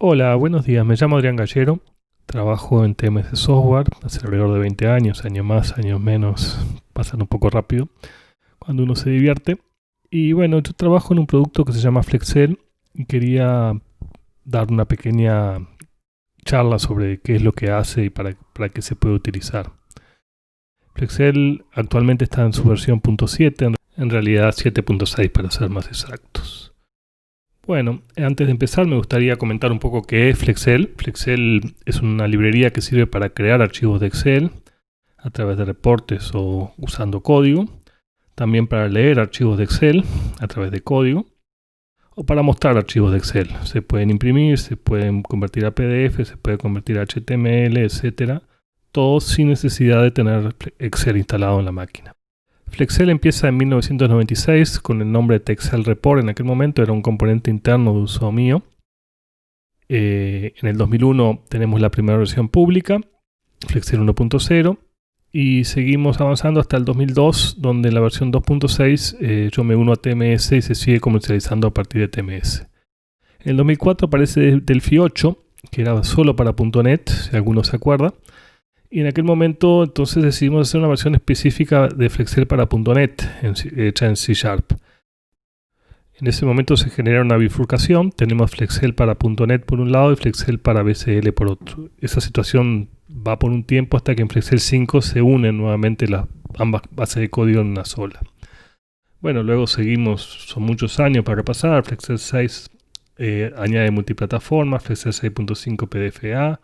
Hola, buenos días. Me llamo Adrián Gallero. Trabajo en temas de software hace alrededor de 20 años, años más, años menos, pasan un poco rápido cuando uno se divierte. Y bueno, yo trabajo en un producto que se llama Flexel y quería dar una pequeña charla sobre qué es lo que hace y para qué se puede utilizar. Flexel actualmente está en su versión .7, en realidad 7.6 para ser más exactos. Bueno, antes de empezar me gustaría comentar un poco qué es Flexel. Flexel es una librería que sirve para crear archivos de Excel a través de reportes o usando código. También para leer archivos de Excel a través de código. O para mostrar archivos de Excel. Se pueden imprimir, se pueden convertir a PDF, se puede convertir a HTML, etc. Todo sin necesidad de tener Excel instalado en la máquina. Flexel empieza en 1996 con el nombre de Texel Report. En aquel momento era un componente interno de uso mío. En el 2001 tenemos la primera versión pública, Flexel 1.0, y seguimos avanzando hasta el 2002, donde en la versión 2.6 yo me uno a TMS y se sigue comercializando a partir de TMS. En el 2004 aparece Delphi 8, que era solo para .NET, si alguno se acuerda. Y en aquel momento entonces decidimos hacer una versión específica de Flexel para .NET, hecha en C#. En ese momento se genera una bifurcación. Tenemos Flexel para .NET por un lado y Flexel para BCL por otro. Esa situación va por un tiempo hasta que en Flexel 5 se unen nuevamente ambas bases de código en una sola. Bueno, luego seguimos, son muchos años para repasar. Flexel 6 añade multiplataforma, Flexel 6.5 PDFA.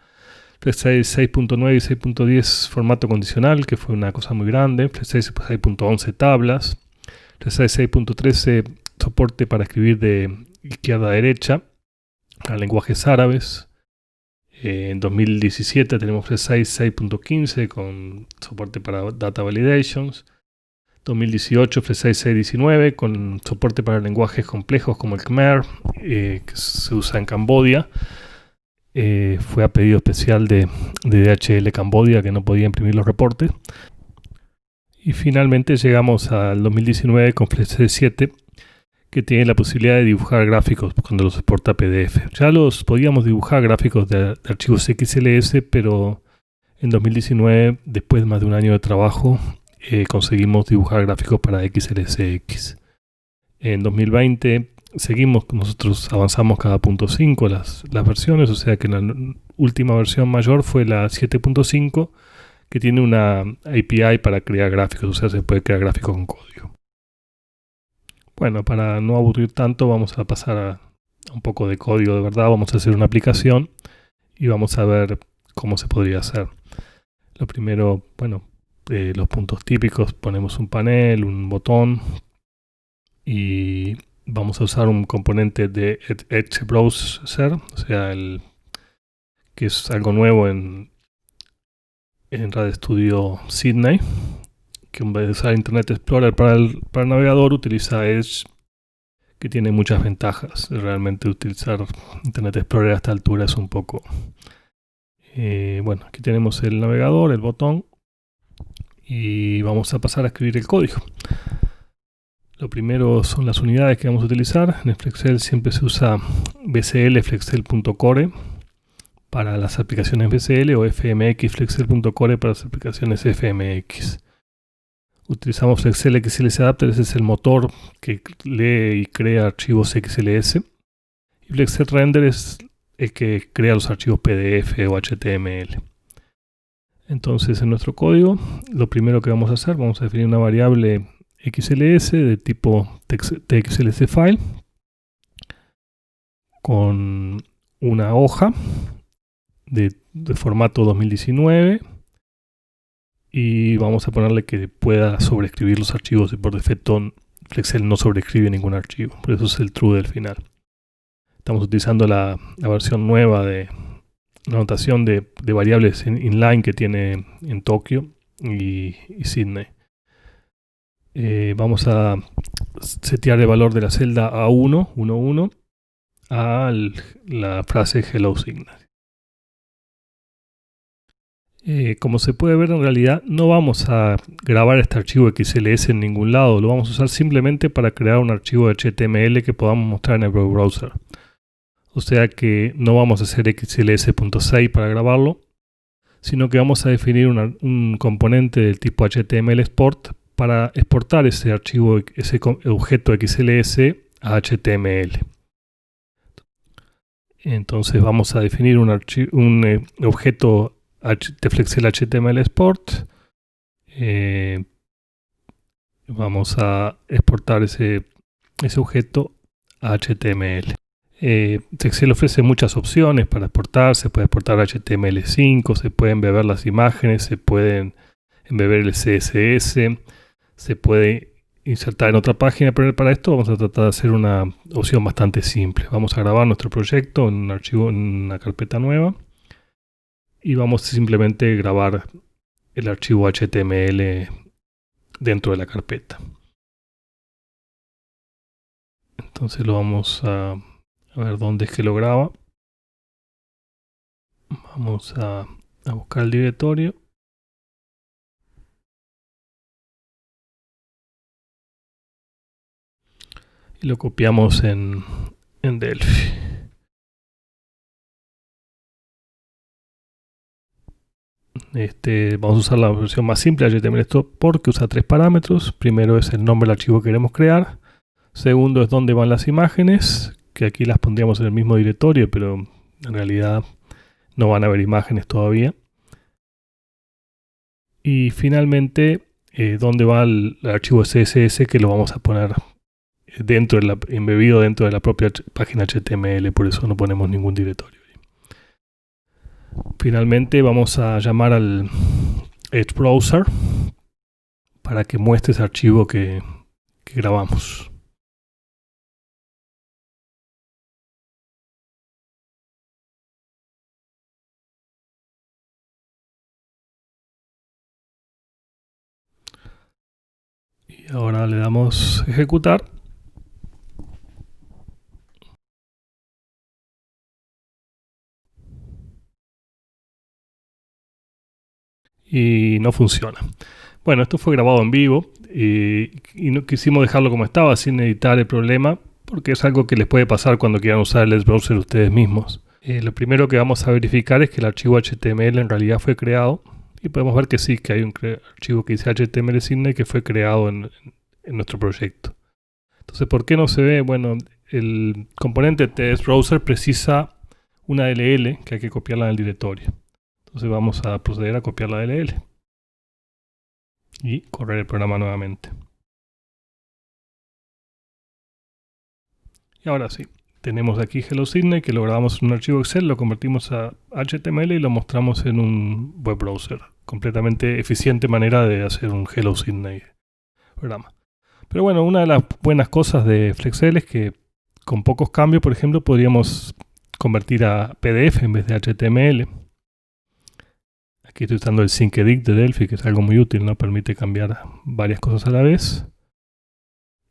Flexel 6.9 y 6.10 formato condicional, que fue una cosa muy grande. Flexel 6.11 tablas. Flexel 6.13 soporte para escribir de izquierda a derecha para lenguajes árabes. En 2017 tenemos Flexel 6.15 con soporte para data validations. 2018 Flexel 6.19 con soporte para lenguajes complejos como el Khmer, que se usa en Camboya. Fue a pedido especial de DHL Camboya, que no podía imprimir los reportes. Y finalmente llegamos al 2019 con Flexel 7, que tiene la posibilidad de dibujar gráficos cuando los exporta a PDF. Ya los podíamos dibujar gráficos de archivos XLS, pero en 2019, después de más de un año de trabajo, conseguimos dibujar gráficos para XLSX. En 2020 nosotros avanzamos cada .5 las versiones, o sea que la última versión mayor fue la 7.5, que tiene una API para crear gráficos, o sea, se puede crear gráficos con código. Bueno, para no aburrir tanto, vamos a pasar a un poco de código de verdad. Vamos a hacer una aplicación y vamos a ver cómo se podría hacer. Lo primero, los puntos típicos, ponemos un panel, un botón y vamos a usar un componente de Edge Browser, o sea, que es algo nuevo en RadioStudio Sydney, que en vez de usar Internet Explorer para el navegador, utiliza Edge, que tiene muchas ventajas. Realmente utilizar Internet Explorer a esta altura es un poco... aquí tenemos el navegador, el botón, y vamos a pasar a escribir el código. Lo primero son las unidades que vamos a utilizar. En el Flexel siempre se usa BCL Flexel.core para las aplicaciones BCL o FMX Flexel.core para las aplicaciones FMX. Utilizamos Flexel XLS Adapter, ese es el motor que lee y crea archivos XLS. Y Flexel Render es el que crea los archivos PDF o HTML. Entonces, en nuestro código, lo primero que vamos a hacer, vamos a definir una variable XLS de tipo TXLS file con una hoja de formato 2019 y vamos a ponerle que pueda sobreescribir los archivos. Y por defecto Flexel no sobreescribe ningún archivo, por eso es el true del final. Estamos utilizando la versión nueva de la notación de variables inline que tiene en Tokio y Sydney. Vamos a setear el valor de la celda A1, 1.1 a la frase Hello Signal. Como se puede ver, en realidad no vamos a grabar este archivo XLS en ningún lado. Lo vamos a usar simplemente para crear un archivo de HTML que podamos mostrar en el browser. O sea que no vamos a hacer XLS.6 para grabarlo, sino que vamos a definir un componente del tipo HTML export para exportar ese archivo, ese objeto XLS a HTML. Entonces vamos a definir un objeto de Flexel HTML export. Vamos a exportar ese objeto a HTML. Flexel ofrece muchas opciones para exportar. Se puede exportar HTML5, se pueden embeber las imágenes, se pueden embeber el CSS, se puede insertar en otra página, pero para esto vamos a tratar de hacer una opción bastante simple. Vamos a grabar nuestro proyecto en un archivo, en una carpeta nueva, y vamos a simplemente grabar el archivo HTML dentro de la carpeta. Entonces lo vamos a ver dónde es que lo graba. Vamos a buscar el directorio. Y lo copiamos en Delphi. Vamos a usar la versión más simple de HTML porque usa 3 parámetros. Primero es el nombre del archivo que queremos crear. Segundo es dónde van las imágenes, que aquí las pondríamos en el mismo directorio, pero en realidad no van a haber imágenes todavía. Y finalmente, dónde va el archivo CSS, que lo vamos a poner embebido dentro de la propia página HTML, por eso no ponemos ningún directorio. Finalmente vamos a llamar al Edge Browser para que muestre ese archivo que grabamos. Y ahora le damos ejecutar. Y no funciona. Bueno, esto fue grabado en vivo y no quisimos dejarlo como estaba sin editar el problema, porque es algo que les puede pasar cuando quieran usar el Edge Browser ustedes mismos. Lo primero que vamos a verificar es que el archivo HTML en realidad fue creado, y podemos ver que sí, que hay un archivo que dice HTML Sydney que fue creado en nuestro proyecto. Entonces, ¿por qué no se ve? Bueno, el componente de Edge Browser precisa una DLL que hay que copiarla del directorio. Entonces vamos a proceder a copiar la DLL y correr el programa nuevamente. Y ahora sí, tenemos aquí Hello Sydney, que lo grabamos en un archivo Excel, lo convertimos a HTML y lo mostramos en un web browser. Completamente eficiente manera de hacer un Hello Sydney programa. Pero bueno, una de las buenas cosas de Flexel es que con pocos cambios, por ejemplo, podríamos convertir a PDF en vez de HTML. Aquí estoy usando el SyncEdit de Delphi, que es algo muy útil, ¿no? Permite cambiar varias cosas a la vez.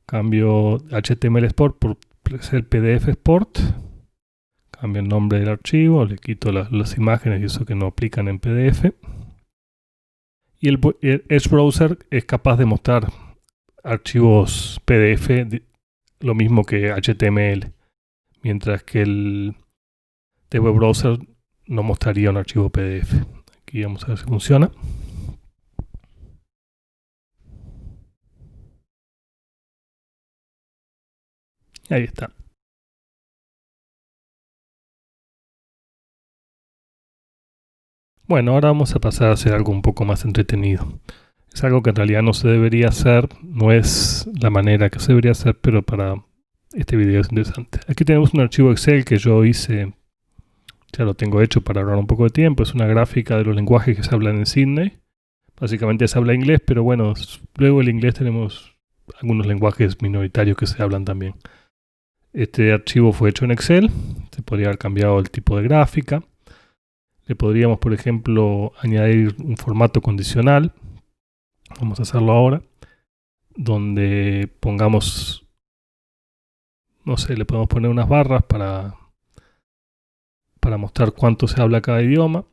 Cambio HTML Export por el PDF Export. Cambio el nombre del archivo, le quito las imágenes y eso que no aplican en PDF. Y el Edge Browser es capaz de mostrar archivos PDF lo mismo que HTML, mientras que el de web browser no mostraría un archivo PDF. Aquí vamos a ver si funciona. Y ahí está. Bueno, ahora vamos a pasar a hacer algo un poco más entretenido. Es algo que en realidad no se debería hacer, no es la manera que se debería hacer, pero para este video es interesante. Aquí tenemos un archivo Excel que yo hice, ya lo tengo hecho para ahorrar un poco de tiempo. Es una gráfica de los lenguajes que se hablan en Sydney. Básicamente se habla inglés, pero bueno, luego el inglés tenemos algunos lenguajes minoritarios que se hablan también. Este archivo fue hecho en Excel, se podría haber cambiado el tipo de gráfica. Le podríamos, por ejemplo, añadir un formato condicional. Vamos a hacerlo ahora, donde pongamos, no sé, le podemos poner unas barras para mostrar cuánto se habla cada idioma.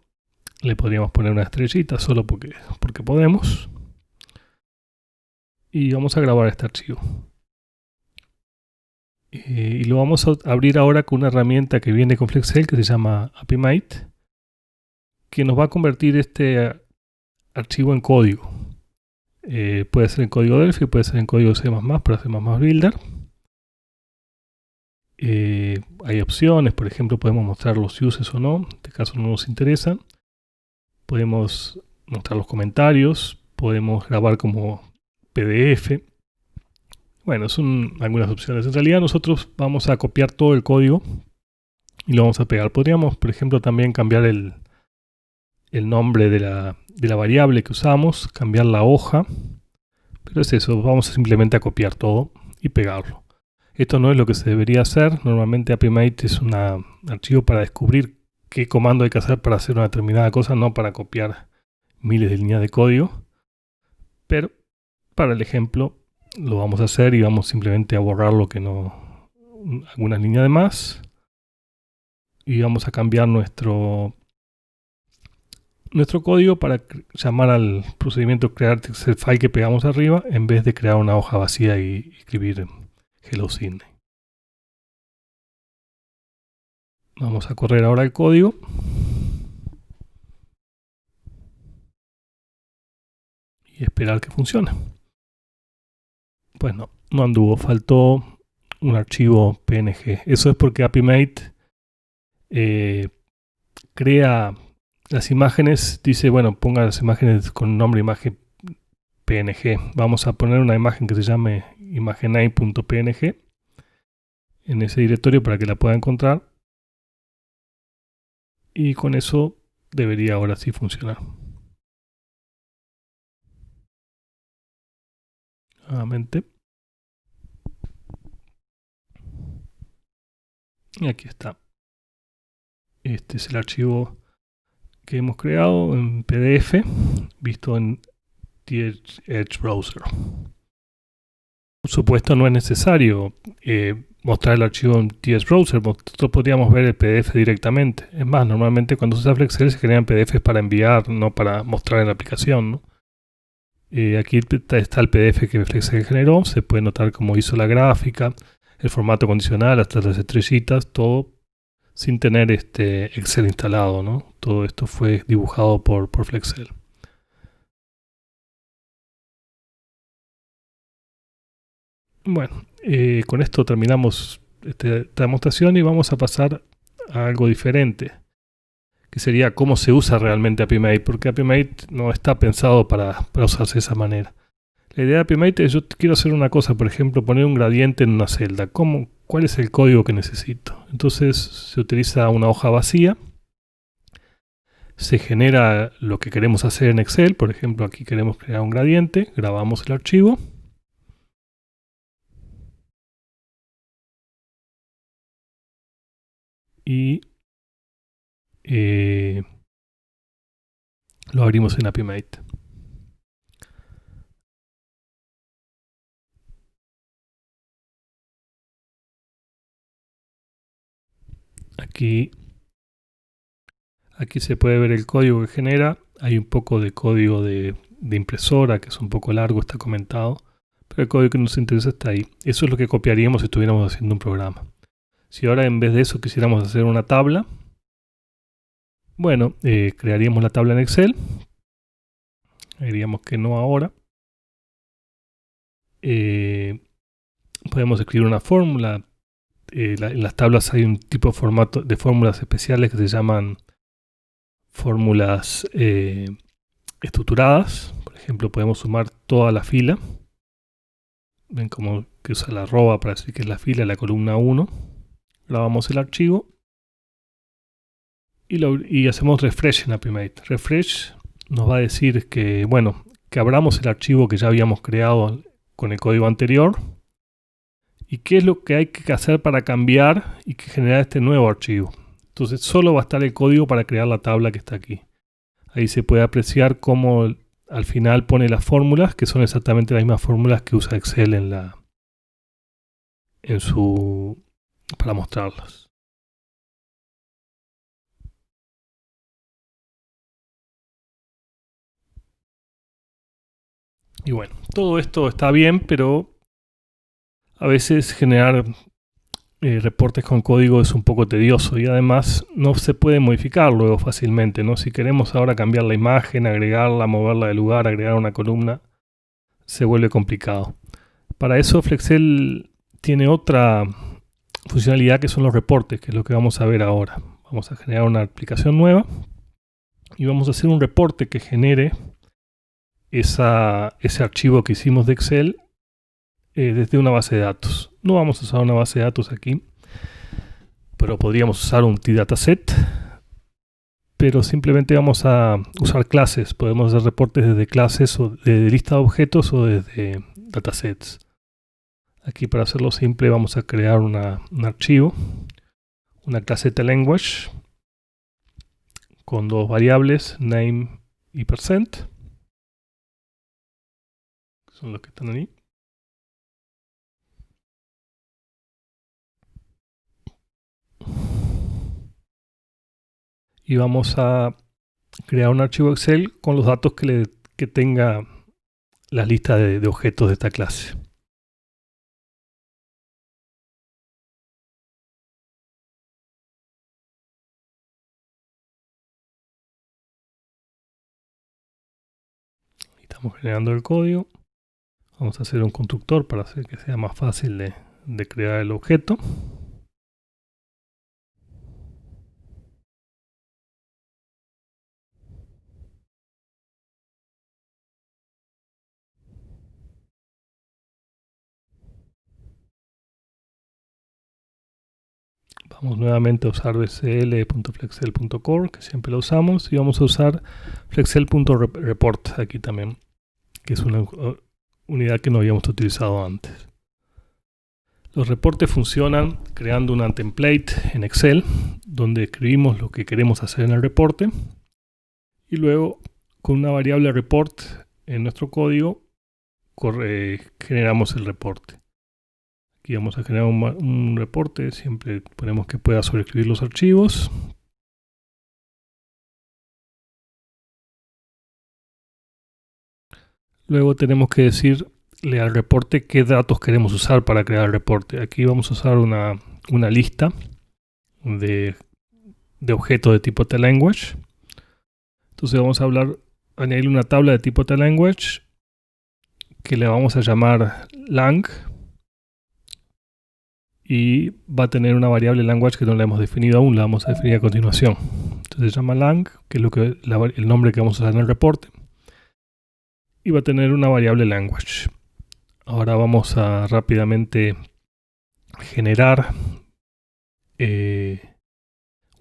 Le podríamos poner una estrellita solo porque podemos. Y vamos a grabar este archivo. Y lo vamos a abrir ahora con una herramienta que viene con Flexel que se llama AppyMate, que nos va a convertir este archivo en código. Puede ser en código Delphi, puede ser en código C++ para C++ Builder. Hay opciones, por ejemplo, podemos mostrar los uses o no, en este caso no nos interesa. Podemos mostrar los comentarios, podemos grabar como PDF. Bueno, son algunas opciones. En realidad nosotros vamos a copiar todo el código y lo vamos a pegar. Podríamos, por ejemplo, también cambiar el nombre de la variable que usamos, cambiar la hoja. Pero es eso, vamos simplemente a copiar todo y pegarlo. Esto no es lo que se debería hacer. Normalmente AppyMate es un archivo para descubrir qué comando hay que hacer para hacer una determinada cosa, no para copiar miles de líneas de código. Pero para el ejemplo lo vamos a hacer y vamos simplemente a borrar lo que no, algunas líneas de más. Y vamos a cambiar nuestro código para llamar al procedimiento crear Excel file que pegamos arriba en vez de crear una hoja vacía y escribir Hello Sydney. Vamos a correr ahora el código. Y esperar que funcione. Pues no anduvo, faltó un archivo PNG. Eso es porque AppyMate crea las imágenes, dice, bueno, ponga las imágenes con nombre imagen PNG. Vamos a poner una imagen que se llame imagename.png en ese directorio para que la pueda encontrar. Y con eso debería ahora sí funcionar. Nuevamente. Y aquí está. Este es el archivo que hemos creado en PDF, visto en Edge Browser. Por supuesto, no es necesario mostrar el archivo en TS Browser. Nosotros podríamos ver el PDF directamente. Es más, normalmente cuando se usa Flexel se crean PDFs para enviar, no para mostrar en la aplicación, ¿no? Aquí está el PDF que Flexel generó. Se puede notar cómo hizo la gráfica, el formato condicional, hasta las estrellitas, todo sin tener Excel instalado, ¿no? Todo esto fue dibujado por Flexel. Bueno, con esto terminamos esta demostración y vamos a pasar a algo diferente, que sería cómo se usa realmente AppyMate, porque AppyMate no está pensado para usarse de esa manera. La idea de AppyMate es, yo quiero hacer una cosa, por ejemplo, poner un gradiente en una celda. ¿Cuál es el código que necesito? Entonces se utiliza una hoja vacía, se genera lo que queremos hacer en Excel, por ejemplo, aquí queremos crear un gradiente, grabamos el archivo. Y lo abrimos en AppyMate. Aquí se puede ver el código que genera. Hay un poco de código de impresora que es un poco largo, está comentado. Pero el código que nos interesa está ahí. Eso es lo que copiaríamos si estuviéramos haciendo un programa. Si ahora en vez de eso quisiéramos hacer una tabla, bueno, crearíamos la tabla en Excel. Diríamos que no ahora. Podemos escribir una fórmula. En las tablas hay un tipo de formato de fórmulas especiales que se llaman fórmulas estructuradas. Por ejemplo, podemos sumar toda la fila. Ven como que usa la arroba para decir que es la fila, la columna 1. Grabamos el archivo y hacemos refresh en AppyMate. Refresh nos va a decir que, bueno, que abramos el archivo que ya habíamos creado con el código anterior y qué es lo que hay que hacer para cambiar y que generar este nuevo archivo. Entonces solo va a estar el código para crear la tabla que está aquí. Ahí se puede apreciar cómo al final pone las fórmulas, que son exactamente las mismas fórmulas que usa Excel para mostrarlas. Y bueno, todo esto está bien, pero a veces generar reportes con código es un poco tedioso y además no se puede modificar luego fácilmente, ¿no? Si queremos ahora cambiar la imagen, agregarla, moverla de lugar, agregar una columna, se vuelve complicado. Para eso Flexel tiene otra funcionalidad que son los reportes, que es lo que vamos a ver ahora. Vamos a generar una aplicación nueva y vamos a hacer un reporte que genere ese archivo que hicimos de Excel desde una base de datos. No vamos a usar una base de datos aquí, pero podríamos usar un tDataset, pero simplemente vamos a usar clases. Podemos hacer reportes desde clases o desde lista de objetos o desde datasets. Aquí, para hacerlo simple, vamos a crear un archivo, una clase tLanguage con dos variables, name y percent, que son los que están ahí. Y vamos a crear un archivo Excel con los datos que tenga la lista de objetos de esta clase. Estamos generando el código. Vamos a hacer un constructor para hacer que sea más fácil de crear el objeto. Vamos nuevamente a usar bcl.flexel.core, que siempre lo usamos, y vamos a usar flexel.report aquí también, que es una unidad que no habíamos utilizado antes. Los reportes funcionan creando una template en Excel, donde escribimos lo que queremos hacer en el reporte, y luego con una variable report en nuestro código generamos el reporte. Aquí vamos a generar un reporte, siempre ponemos que pueda sobreescribir los archivos. Luego tenemos que decirle al reporte qué datos queremos usar para crear el reporte. Aquí vamos a usar una lista de objetos de tipo tLanguage. Entonces vamos a añadir una tabla de tipo tLanguage que le vamos a llamar lang. Y va a tener una variable language que no la hemos definido aún, la vamos a definir a continuación. Entonces se llama lang, que es el nombre que vamos a usar en el reporte. Y va a tener una variable language. Ahora vamos a rápidamente generar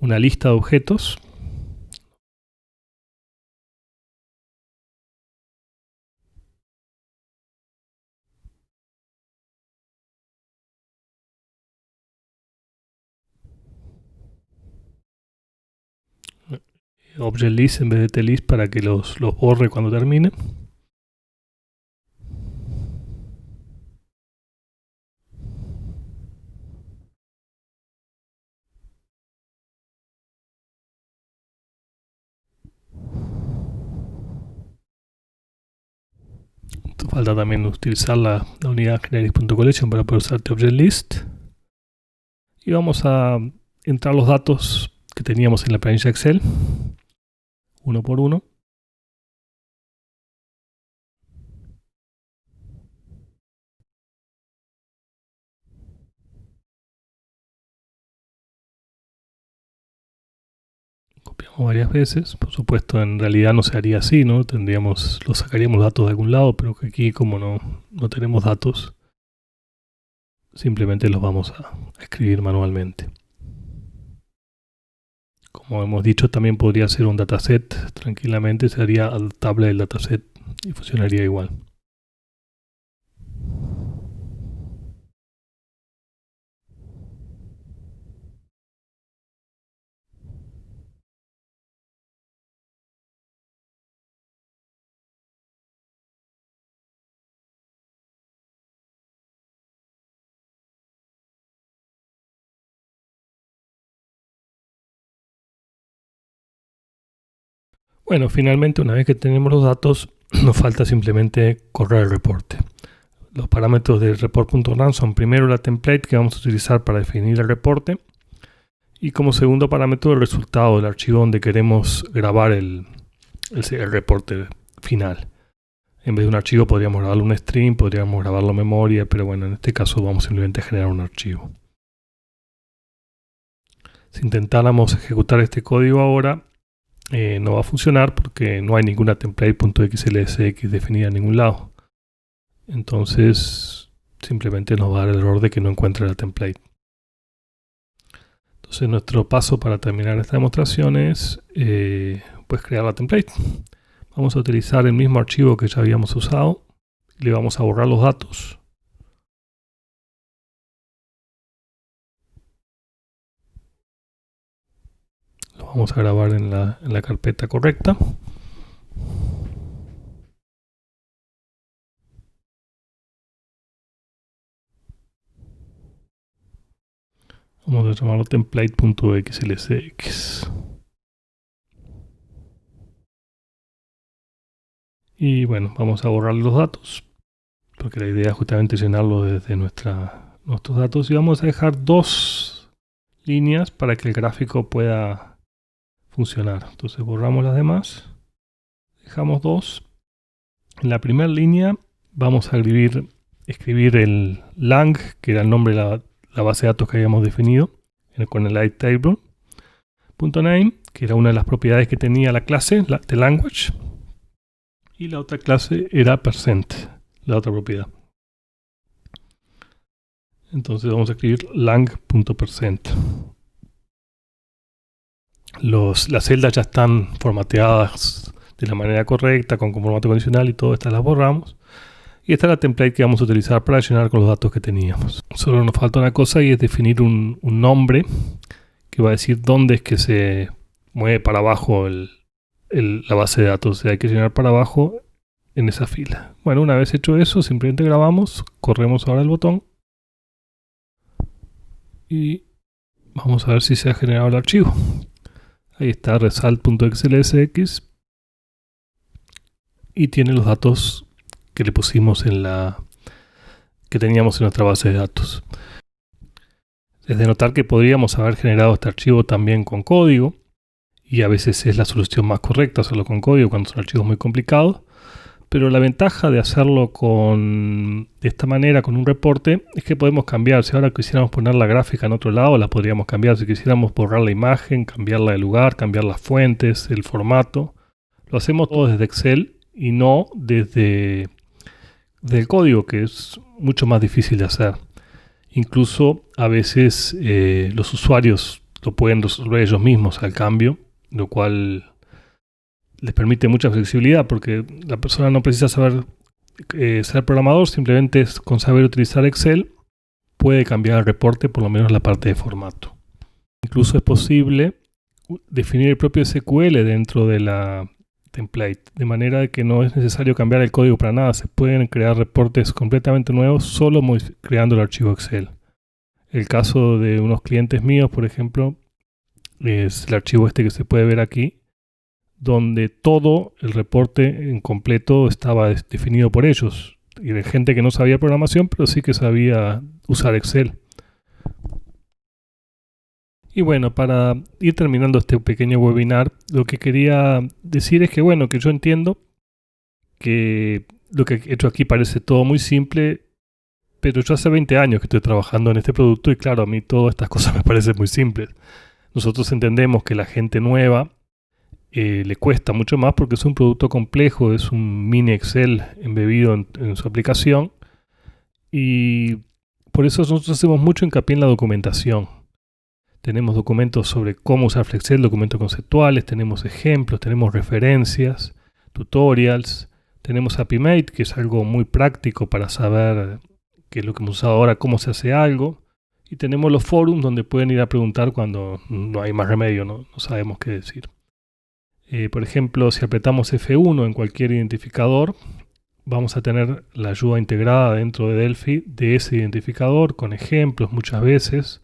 una lista de objetos. Object list en vez de tList para que los borre cuando termine. Falta también utilizar la unidad generics.collection para poder usar object list. Y vamos a entrar los datos que teníamos en la planilla Excel, uno por uno. Copiamos varias veces. Por supuesto, en realidad no se haría así, ¿no? Sacaríamos datos de algún lado, pero que aquí, como no tenemos datos, simplemente los vamos a escribir manualmente. Como hemos dicho, también podría ser un dataset. Tranquilamente sería adaptable el dataset y funcionaría igual. Bueno, finalmente, una vez que tenemos los datos, nos falta simplemente correr el reporte. Los parámetros del report.run son primero la template que vamos a utilizar para definir el reporte y como segundo parámetro el resultado del archivo donde queremos grabar el reporte final. En vez de un archivo podríamos grabarlo un stream, podríamos grabarlo en memoria, pero bueno, en este caso vamos simplemente a generar un archivo. Si intentáramos ejecutar este código ahora, no va a funcionar porque no hay ninguna template.xlsx definida en ningún lado. Entonces simplemente nos va a dar el error de que no encuentre la template. Entonces nuestro paso para terminar esta demostración es pues crear la template. Vamos a utilizar el mismo archivo que ya habíamos usado. Le vamos a borrar los datos. Lo vamos a grabar en la carpeta correcta. Vamos a llamarlo template.xlsx. Y bueno, vamos a borrar los datos, porque la idea es justamente llenarlo desde nuestros datos. Y vamos a dejar 2 líneas para que el gráfico pueda funcionar. Entonces borramos las demás. Dejamos 2. En la primera línea vamos a escribir el lang, que era el nombre de la base de datos que habíamos definido con el id table.name, que era una de las propiedades que tenía la clase, de language. Y la otra clase era %, la otra propiedad. Entonces vamos a escribir lang.percent. Las celdas ya están formateadas de la manera correcta, con formato condicional y todo, estas las borramos. Y esta es la template que vamos a utilizar para llenar con los datos que teníamos. Solo nos falta una cosa y es definir un nombre que va a decir dónde es que se mueve para abajo la base de datos. O sea, hay que llenar para abajo en esa fila. Bueno, una vez hecho eso, simplemente grabamos, corremos ahora el botón y vamos a ver si se ha generado el archivo. Ahí está result.xlsx y tiene los datos que le pusimos que teníamos en nuestra base de datos. Es de notar que podríamos haber generado este archivo también con código y a veces es la solución más correcta hacerlo con código cuando son archivos muy complicados. Pero la ventaja de hacerlo de esta manera, con un reporte, es que podemos cambiar. Si ahora quisiéramos poner la gráfica en otro lado, la podríamos cambiar. Si quisiéramos borrar la imagen, cambiarla de lugar, cambiar las fuentes, el formato. Lo hacemos todo desde Excel y no desde el código, que es mucho más difícil de hacer. Incluso a veces los usuarios lo pueden resolver ellos mismos al cambio, lo cual les permite mucha flexibilidad porque la persona no precisa saber ser programador, simplemente con saber utilizar Excel puede cambiar el reporte, por lo menos la parte de formato. Incluso es posible definir el propio SQL dentro de la template, de manera que no es necesario cambiar el código para nada. Se pueden crear reportes completamente nuevos solo creando el archivo Excel. El caso de unos clientes míos, por ejemplo, es el archivo este que se puede ver aquí, donde todo el reporte en completo estaba definido por ellos. Y de gente que no sabía programación, pero sí que sabía usar Excel. Y bueno, para ir terminando este pequeño webinar, lo que quería decir es que bueno, que yo entiendo que lo que he hecho aquí parece todo muy simple, pero yo hace 20 años que estoy trabajando en este producto y claro, a mí todas estas cosas me parecen muy simples. Nosotros entendemos que la gente nueva le cuesta mucho más porque es un producto complejo, es un mini Excel embebido en su aplicación y por eso nosotros hacemos mucho hincapié en la documentación. Tenemos documentos sobre cómo usar FlexExcel, documentos conceptuales, tenemos ejemplos, tenemos referencias, tutorials, tenemos AppyMate, que es algo muy práctico para saber qué es lo que hemos usado ahora, cómo se hace algo, y tenemos los forums donde pueden ir a preguntar cuando no hay más remedio, no sabemos qué decir. Por ejemplo, si apretamos F1 en cualquier identificador, vamos a tener la ayuda integrada dentro de Delphi de ese identificador con ejemplos muchas veces.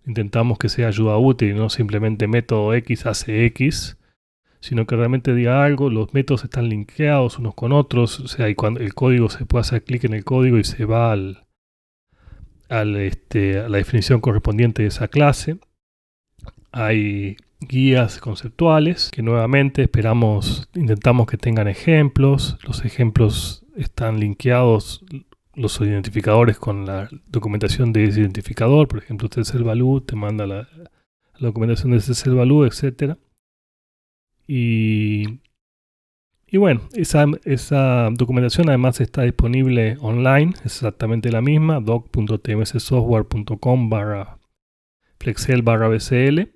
Intentamos que sea ayuda útil y no simplemente método X hace X, sino que realmente diga algo. Los métodos están linkeados unos con otros, o sea, y cuando el código se puede hacer clic en el código y se va a la definición correspondiente de esa clase. Hay guías conceptuales que nuevamente intentamos que tengan ejemplos. Los ejemplos están linkeados, los identificadores, con la documentación de ese identificador. Por ejemplo, TSLValue te manda la documentación de TSLValue, etc. Y bueno, esa documentación además está disponible online, es exactamente la misma, doc.tmssoftware.com/flexel/bcl.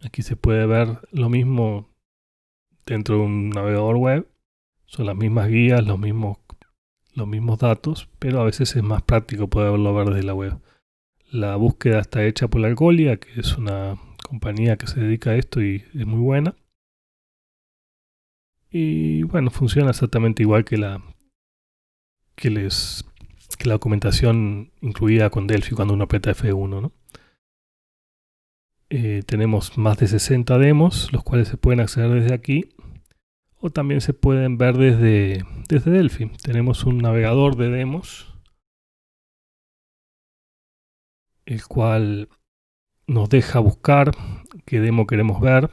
Aquí se puede ver lo mismo dentro de un navegador web. Son las mismas guías, los mismos datos, pero a veces es más práctico poderlo ver desde la web. La búsqueda está hecha por la Algolia, que es una compañía que se dedica a esto y es muy buena. Y bueno, funciona exactamente igual que la documentación incluida con Delphi cuando uno aprieta F1, ¿no? Tenemos más de 60 demos, los cuales se pueden acceder desde aquí, o también se pueden ver desde Delphi. Tenemos un navegador de demos, el cual nos deja buscar qué demo queremos ver.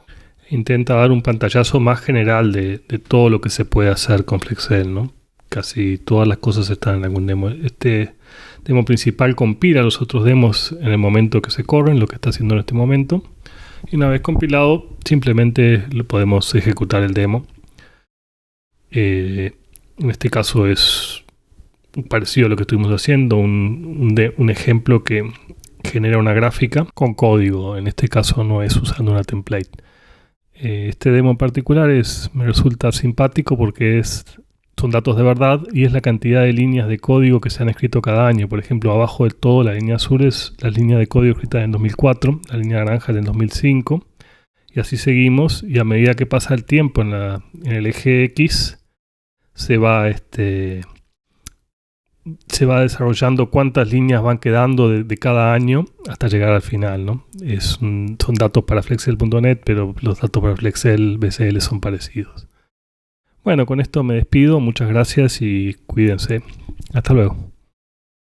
Intenta dar un pantallazo más general de todo lo que se puede hacer con Flexel, ¿no? Casi todas las cosas están en algún demo. Este demo principal compila los otros demos en el momento que se corren, lo que está haciendo en este momento. Y una vez compilado, simplemente podemos ejecutar el demo. En este caso es parecido a lo que estuvimos haciendo, un ejemplo que genera una gráfica con código. En este caso no es usando una template. Este demo en particular me resulta simpático porque son datos de verdad y es la cantidad de líneas de código que se han escrito cada año. Por ejemplo, abajo del todo, la línea azul es la línea de código escrita en 2004, la línea naranja en 2005, y así seguimos. Y a medida que pasa el tiempo en el eje X, se va desarrollando cuántas líneas van quedando de cada año hasta llegar al final, ¿no? Son datos para Flexel.net, pero los datos para Flexel BCL son parecidos. Bueno, con esto me despido. Muchas gracias y cuídense. Hasta luego.